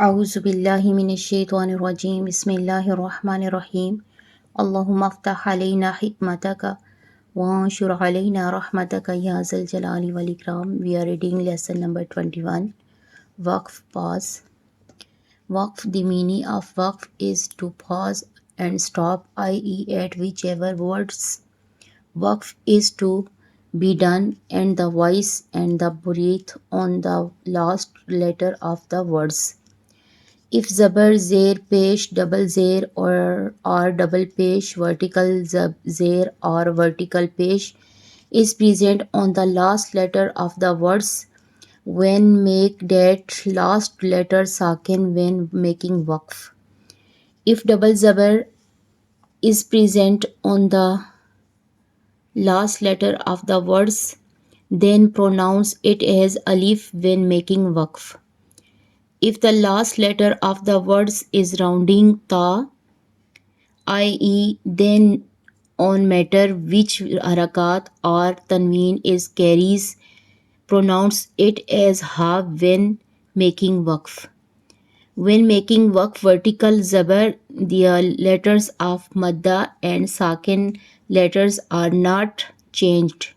اعوذ باللہ من الشیطان الرجیم بسم اللہ الرحمن الرحیم اللہم افتح علینا حکمتک وانشر علینا رحمتک یا ذا الجلال والاکرام. We are reading lesson number 21. Waqf, pause. Waqf, the meaning of waqf is to pause and stop, i.e. at whichever words. Waqf is to be done and the voice and the breath on the last letter of the words. If zabar, zer, pesh, double zer or double pesh, vertical zer or vertical pesh is present on the last letter of the words, when make that last letter sakin when making waqf. If double zabar is present on the last letter of the words, then pronounce it as alif when making waqf. If the last letter of the words is rounding ta, i.e. then on matter which harakat or tanween is carries, pronounce it as ha when making waqf. When making waqf, vertical zabar, the letters of madda and sakin letters are not changed.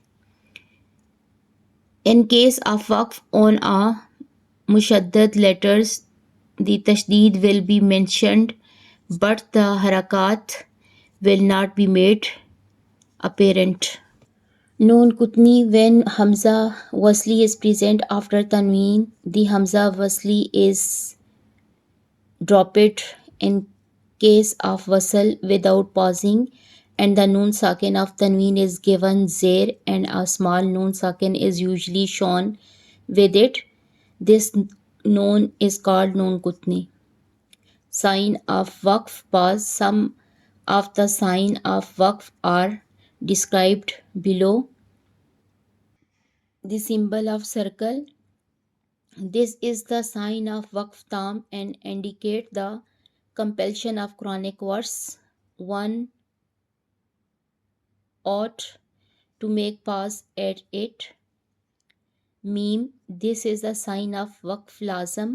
In case of waqf on a mushaddad letters, the tashdeed will be mentioned, but the harakat will not be made apparent. Noon kutni, when hamza wasli is present after tanween, the hamza wasli is dropped in case of wasl without pausing, and the noon sakin of tanween is given zer, and a small noon sakin is usually shown with it. This noon is called noon kutni. Sign of waqf, pause. Some of the sign of waqf are described below. The symbol of circle. This is the sign of waqf tam and indicate the completion of Quranic verse. One ought to make pause at it. Meme, this is the sign of waqf lazim.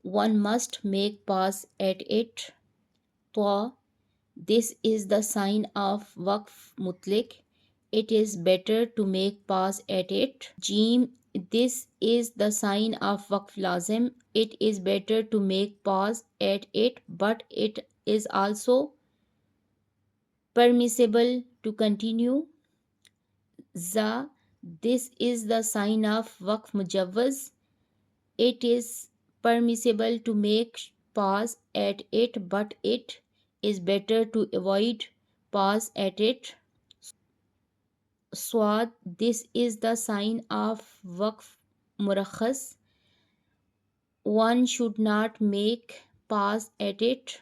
One must make pause at it. Ta, this is the sign of waqf mutlaq. It is better to make pause at it. Jeem, this is the sign of waqf lazim. It is better to make pause at it, but it is also permissible to continue. Za, this is the sign of waqf mujawwaz. It is permissible to make pause at it, but it is better to avoid pause at it. Swad, this is the sign of waqf murakhas. One should not make pause at it.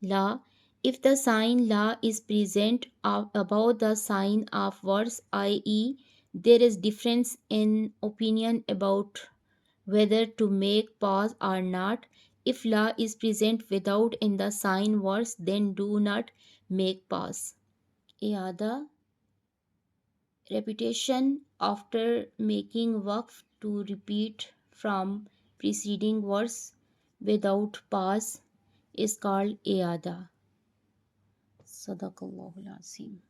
La, if the sign la is present above the sign of words, i.e. there is difference in opinion about whether to make pause or not. If la is present without in the sign words, then do not make pause. I'ada, repetition after making waqf, to repeat from preceding verse without pause is called i'ada. Sadaqallahul Azim.